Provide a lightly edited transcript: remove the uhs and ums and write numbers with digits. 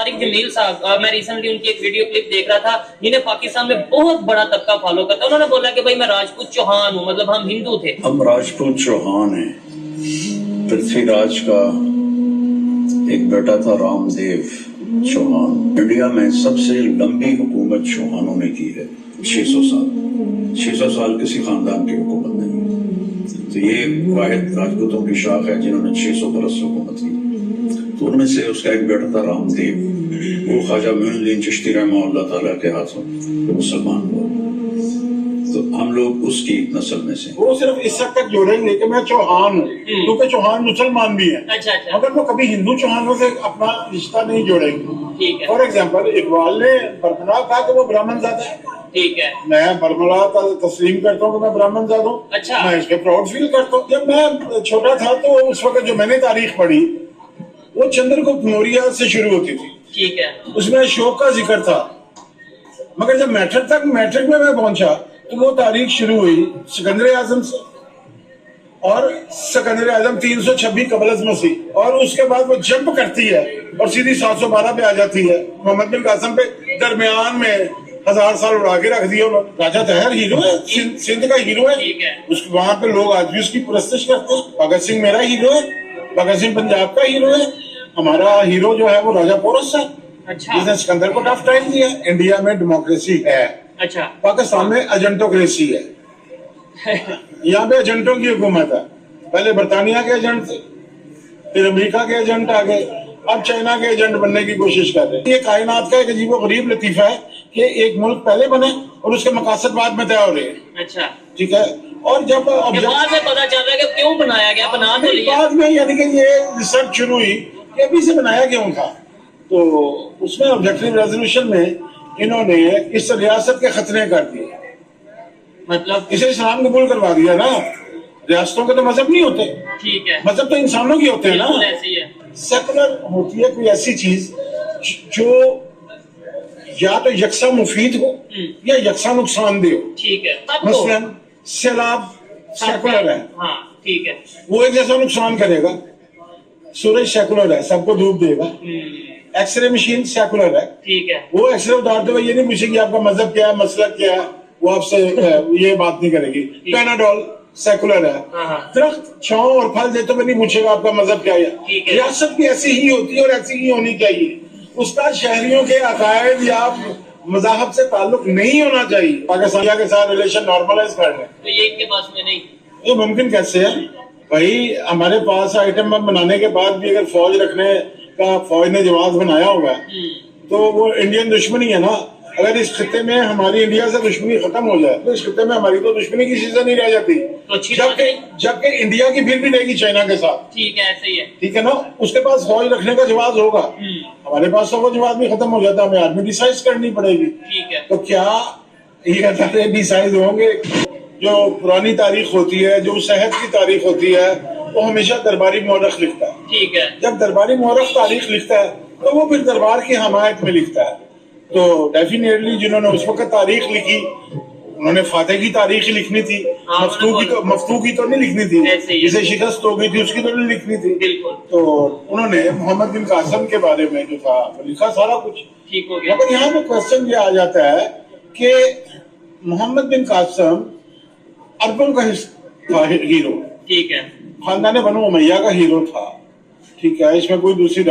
طارق جمیل صاحب، میں recently in کی ایک ویڈیو کلپ دیکھ رہا تھا جنہیں پاکستان میں بہت بڑا طبقہ فالو کرتا ہے. انہوں نے بولا کہ بھائی میں راجپوت چوہان ہوں، مطلب ہم ہندو تھے. ہم راجپوت چوہان ہیں. پرتھوی راج کا ایک بیٹا تھا رام دیو چوہان. انڈیا میں سب سے لمبی حکومت چوہانوں نے کی ہے، 600 سال. 600 سال کسی خاندان کی حکومت نہیں. تو یہ واحد راجپوتوں کی شاخ ہے جنہوں نے 600 برس حکومت کی. تو ان میں سے اس کا ایک بیٹا تھا رام دیو، وہ خواجہ معین الدین چشتی رحمہ اللہ تعالیٰ کے ہاتھوں مسلمان ہوا. تو ہم لوگ اس کی نسل میں سے. وہ صرف اس حد تک جوڑیں گے کہ میں چوہان ہوں، کیونکہ چوہان مسلمان بھی ہیں. اچھا مگر وہ کبھی ہندو چوہانوں سے اپنا رشتہ نہیں جوڑیں گے. فار ایگزامپل اقبال نے برملا کہا کہ وہ برہمن زادہ ہے. ٹھیک ہے، میں برملا تسلیم کرتا ہوں کہ میں برہمن زادہ ہوں. اچھا، میں اس پہ پراؤڈ فیل کرتا ہوں. جب میں چھوٹا تھا تو اس وقت جو میں نے تاریخ پڑھی وہ چندر گپت موریہ سے شروع ہوتی تھی. ٹھیک ہے، اس میں اشوک کا ذکر تھا. مگر جب میٹرک میں پہنچا تو وہ تاریخ شروع ہوئی سکندر اعظم سے، اور سکندر اعظم 326 قبل از مسیح، اور اس کے بعد وہ جمپ کرتی ہے اور سیدھی 712 پہ آ جاتی ہے. محمد بن قاسم پہ درمیان میں 1000 سال اڑا کے رکھ دیا انہوں نے. راجہ طاہر ہیرو ہے، سندھ کا ہیرو ہے. وہاں پہ لوگ آج بھی اس کی پرستش کرتے ہیں. بھگت سنگھ میرا ہیرو ہے، بھگت سنگھ پنجاب کا ہیرو ہے. ہمارا ہیرو جو ہے وہ راجہ پورس ہے، جس نے سکندر کو ٹف ٹائم دیا. انڈیا میں ڈیموکریسی ہے، اچھا، پاکستان میں ایجنٹوکریسی ہے. یہاں پہ ایجنٹوں کی حکومت ہے. پہلے برطانیہ کے ایجنٹ تھے، پھر امریکہ کے ایجنٹ آ گئے، اب چائنا کے ایجنٹ بننے کی کوشش کر رہے ہیں. یہ کائنات کا ایک عجیب و غریب لطیفہ ہے کہ ایک ملک پہلے بنے اور اس کے مقاصد بعد میں طے ہو رہے ہیں. اچھا، ٹھیک ہے. اور جب بعد میں پتا چل رہا ہے کہ کیوں بنایا گیا، بنا تو لیا بعد میں، یعنی کہ یہ ریسرچ شروع ہوئی کہ ابھی سے بنایا کیوں تھا. تو اس میں آبجیکٹیو ریزولوشن میں انہوں نے اس ریاست کے خطرے کر دیے. مطلب اسے اسلام قبول کروا دیا نا. ریاستوں کے تو مذہب نہیں ہوتے. ٹھیک ہے، مذہب تو انسانوں کی ہوتے ہیں نا. ایسی ہے. سیکولر ہوتی ہے کوئی ایسی چیز جو یا تو یکساں مفید ہو یا یکساں نقصان دہ ہو. ٹھیک ہے، مثلا سیلاب سیکولر ہے، ہاں ٹھیک ہے، وہ ایک جیسا نقصان کرے گا. سورج سیکولر ہے، سب کو دھوپ دے گا. ایکس رے مشین سیکولر ہے، ٹھیک ہے، وہ ایکس رے اتارتے ہوئے یہ نہیں پوچھے گی آپ کا مذہب کیا ہے، مسلک کیا ہے، وہ آپ سے یہ بات نہیں کرے گی. پیناڈول سیکولر ہے. درخت چھاؤں اور پھل دیتے ہوئے نہیں پوچھے گا آپ کا مذہب کیا ہے. ریاست بھی ایسی ہی ہوتی ہے اور ایسی ہی ہونی چاہیے. اس کا شہریوں کے عقائد یا مذاہب سے تعلق نہیں ہونا چاہیے. پاکستان کے ساتھ ریلیشن نارملائز کر لیں تو یہ ان کے پاس میں نہیں. یہ ممکن کیسے ہے بھائی؟ ہمارے پاس آئٹم بم بنانے کے بعد بھی اگر فوج رکھنے کا فوج نے جواز بنایا ہوگا تو وہ انڈین دشمنی ہے نا. اگر اس خطے میں ہماری انڈیا سے دشمنی ختم ہو جائے تو اس خطے میں ہماری تو دشمنی کسی سے نہیں رہ جاتی. جبکہ انڈیا کی پھر بھی رہے گی چائنا کے ساتھ. ٹھیک ہے، ایسے ہی ہے. ٹھیک ہے نا. اس کے پاس فوج رکھنے کا جواز ہوگا، ہمارے پاس تو وہ جواز بھی ختم ہو جاتا ہے، ہمیں آرمی ڈیسائز کرنی پڑے گی. ٹھیک ہے، تو کیا یہ ادارے ڈیسائز ہوں گے؟ جو پرانی تاریخ ہوتی ہے، جو صحت کی تاریخ ہوتی ہے، وہ ہمیشہ درباری مورخ لکھتا ہے. ٹھیک ہے، جب درباری مورخ تاریخ لکھتا ہے تو وہ پھر دربار کی حمایت میں لکھتا ہے. تو ڈیفینیٹلی جنہوں نے اس وقت تاریخ لکھی انہوں نے فاتح کی تاریخ ہی لکھنی تھی، مفتو کی تو نہیں لکھنی تھی، جسے شکست ہو گئی تھی اس کی تو نہیں لکھنی تھی. تو انہوں نے محمد بن قاسم کے بارے میں جو تھا لکھا سارا کچھ. ٹھیک ہو گیا. لیکن یہاں پہ کوشچن یہ آ جاتا ہے کہ محمد بن قاسم عربوں کا ہیرو، ٹھیک ہے، خاندان بنو امیہ کا ہیرو تھا. ٹھیک ہے، اس میں کوئی دوسری